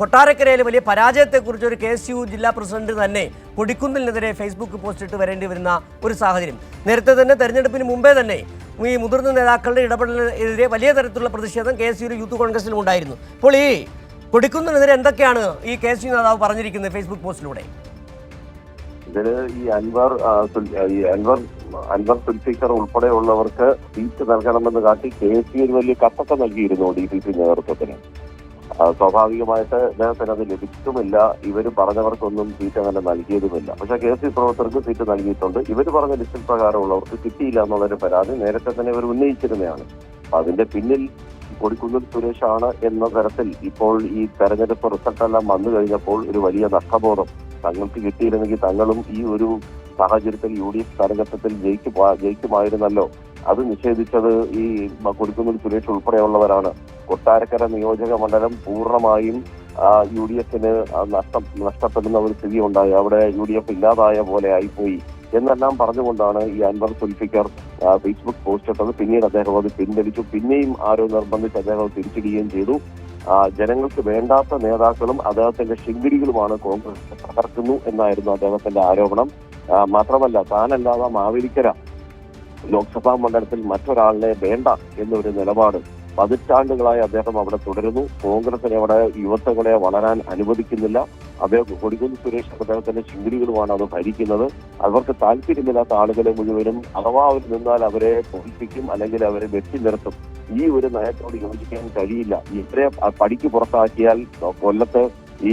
കൊട്ടാരക്കരയിലെ വലിയ പരാജയത്തെക്കുറിച്ച് ഒരു KSU ജില്ലാ പ്രസിഡന്റ് തന്നെ കൊടിക്കുന്നിലിനെതിരെ ഫേസ്ബുക്ക് പോസ്റ്റ് ഇട്ട് വരേണ്ടി വരുന്ന ഒരു സാഹചര്യം. നേരത്തെ തന്നെ തെരഞ്ഞെടുപ്പിന് മുമ്പേ തന്നെ ഈ മുതിർന്ന നേതാക്കളുടെ ഇടപെടലിനെതിരെ വലിയ തരത്തിലുള്ള പ്രതിഷേധം KSU യൂത്ത് കോൺഗ്രസിലും ഉണ്ടായിരുന്നു. അപ്പോൾ ഈ കൊടിക്കുന്നിനെതിരെ എന്തൊക്കെയാണ് ഈ KSU നേതാവ് പറഞ്ഞിരിക്കുന്നത് ഫേസ്ബുക്ക് പോസ്റ്റിലൂടെ? ഇതില് ഈ അൻവർ സുൽഫിക്കർ ഉൾപ്പെടെയുള്ളവർക്ക് സീറ്റ് നൽകണമെന്ന് കാട്ടി KSU വലിയ കത്തൊക്കെ നൽകിയിരുന്നു DCC നേതൃത്വത്തിന്. സ്വാഭാവികമായിട്ട് അദ്ദേഹത്തിന് അത് ലഭിച്ചുമില്ല. ഇവർ പറഞ്ഞവർക്കൊന്നും സീറ്റ് അങ്ങനെ നൽകിയതുമില്ല. പക്ഷെ KSU പ്രവർത്തകർക്ക് സീറ്റ് നൽകിയിട്ടുണ്ട്. ഇവർ പറഞ്ഞ ലിസ്റ്റിൽ പ്രകാരമുള്ളവർക്ക് കിട്ടിയില്ല എന്നുള്ളൊരു പരാതി നേരത്തെ തന്നെ ഇവർ ഉന്നയിച്ചിരുന്നതാണ്. അതിന്റെ പിന്നിൽ കൊടിക്കുന്നിൽ സുരേഷാണ് എന്ന തരത്തിൽ ഇപ്പോൾ ഈ തെരഞ്ഞെടുപ്പ് റിസൾട്ടെല്ലാം വന്നു കഴിഞ്ഞപ്പോൾ ഒരു വലിയ നഷ്ടബോധം തങ്ങൾക്ക് കിട്ടിയിരുന്നെങ്കിൽ തങ്ങളും ഈ ഒരു സാഹചര്യത്തിൽ UDF സ്ഥാനാർത്ഥിത്വത്തിൽ ജയിക്കുമായിരുന്നല്ലോ. അത് നിഷേധിച്ചത് ഈ കൊടിക്കുന്നിൽ സുരേഷ് ഉൾപ്പെടെയുള്ളവരാണ്. കൊട്ടാരക്കര നിയോജക മണ്ഡലം പൂർണ്ണമായും UDFന് നഷ്ടപ്പെടുന്ന ഒരു സ്ഥിതി ഉണ്ടായി. അവിടെ UDF ഇല്ലാതായ പോലെ ആയിപ്പോയി എന്നെല്ലാം പറഞ്ഞുകൊണ്ടാണ് ഈ അൻവർ സുൽഫിക്കർ ഫേസ്ബുക്ക് പോസ്റ്റ് ഇട്ടത്. പിന്നീട് അദ്ദേഹം അത് പിൻവലിച്ചു. പിന്നെയും ആരോ നിർബന്ധിച്ച് അദ്ദേഹം തിരിച്ചിടുകയും ചെയ്തു. ജനങ്ങൾക്ക് വേണ്ടാത്ത നേതാക്കളും അദ്ദേഹത്തിന്റെ ശിങ്കിടികളുമാണ് കോൺഗ്രസ് തകർക്കുന്നു എന്നായിരുന്നു അദ്ദേഹത്തിന്റെ ആരോപണം. മാത്രമല്ല, താനല്ലാതെ മാവേലിക്കര ലോക്സഭാ മണ്ഡലത്തിൽ മറ്റൊരാളിനെ വേണ്ട എന്നൊരു നിലപാട് പതിറ്റാണ്ടുകളായി അദ്ദേഹം അവിടെ തുടരുന്നു. കോൺഗ്രസിനെ അവിടെ യുവത്വങ്ങളെ വളരാൻ അനുവദിക്കുന്നില്ല. അദ്ദേഹം കൊടിക്കുന്നിൽ സുരേഷ് അദ്ദേഹത്തിന്റെ ശിങ്കിടികളുമാണ് അത് ഭരിക്കുന്നത്. അവർക്ക് താല്പര്യമില്ലാത്ത ആളുകളെ മുഴുവനും അഥവാ അവർ നിന്നാൽ അവരെ തോൽപ്പിക്കും, അല്ലെങ്കിൽ അവരെ വെട്ടി നിർത്തും. ഈ ഒരു നയത്തോട് യോജിക്കാൻ കഴിയില്ല. ഇവരെ പടിക്ക് പുറത്താക്കിയാൽ കൊല്ലത്ത് ഈ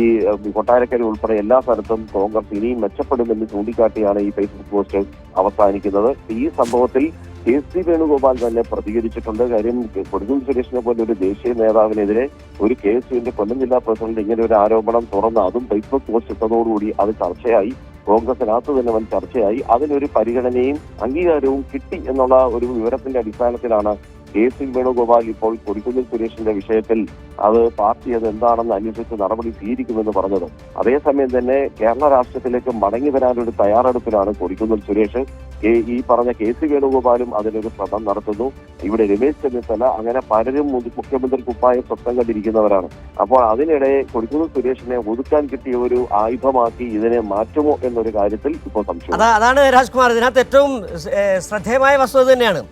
കൊട്ടാരക്കര ഉൾപ്പെടെ എല്ലാ സ്ഥലത്തും കോൺഗ്രസ് ഇനിയും മെച്ചപ്പെടുമെന്ന് ചൂണ്ടിക്കാട്ടിയാണ് ഈ ഫേസ്ബുക്ക് പോസ്റ്റ് അവസാനിക്കുന്നത്. ഈ സംഭവത്തിൽ KC വേണുഗോപാൽ തന്നെ പ്രതികരിച്ചിട്ടുണ്ട്. കാര്യം കൊടിക്കുന്നിൽ സുരേഷിനെ പോലെ ഒരു ദേശീയ നേതാവിനെതിരെ ഒരു KSUവിന്റെ കൊല്ലം ജില്ലാ പ്രസിഡന്റ് ഇങ്ങനെ ഒരു ആരോപണം തുറന്ന് അതും ഫേസ്ബുക്ക് പോസ്റ്റ് ഇട്ടതോടുകൂടി അത് ചർച്ചയായി. കോൺഗ്രസിനകത്ത് തന്നെ വൻ ചർച്ചയായി. അതിനൊരു പരിഗണനയും അംഗീകാരവും കിട്ടി എന്നുള്ള ഒരു വിവരത്തിന്റെ അടിസ്ഥാനത്തിലാണ് KC വേണുഗോപാൽ ഇപ്പോൾ കൊടിക്കുന്നിൽ സുരേഷിന്റെ വിഷയത്തിൽ അത് പാർട്ടി അത് എന്താണെന്ന് അന്വേഷിച്ച് നടപടി സ്വീകരിക്കുമെന്ന് പറഞ്ഞത്. അതേസമയം തന്നെ കേരള രാഷ്ട്രീയത്തിലേക്ക് മടങ്ങി വരാനൊരു തയ്യാറെടുപ്പിലാണ് കൊടിക്കുന്നിൽ സുരേഷ്. ഈ പറഞ്ഞ KC വേണുഗോപാലും അതിനൊരു ശ്രമം നടത്തുന്നു. ഇവിടെ രമേശ് ചെന്നിത്തല, അങ്ങനെ പലരും മുഖ്യമന്ത്രി കുപ്പായം സ്വപ്നം കണ്ടിരിക്കുന്നവരാണ്. അപ്പോൾ അതിനിടെ കൊടിക്കുന്നിൽ സുരേഷിനെ ഒതുക്കാൻ കിട്ടിയ ഒരു ആയുധമാക്കി ഇതിനെ മാറ്റുമോ എന്നൊരു കാര്യത്തിൽ ഇപ്പോൾ സംശയം. അതാണ് രാജ്കുമാർ, ഇതിനകത്ത് ഏറ്റവും ശ്രദ്ധേയമായ വസ്തുത തന്നെയാണ്.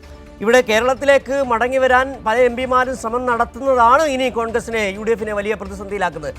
ഇവിടെ കേരളത്തിലേക്ക് മടങ്ങി വരാൻ പല MP മാരും ശ്രമം നടത്തുന്നതാണ് ഇനി കോൺഗ്രസിനെ UDFനെ വലിയ പ്രതിസന്ധിയിലാക്കുന്നത്.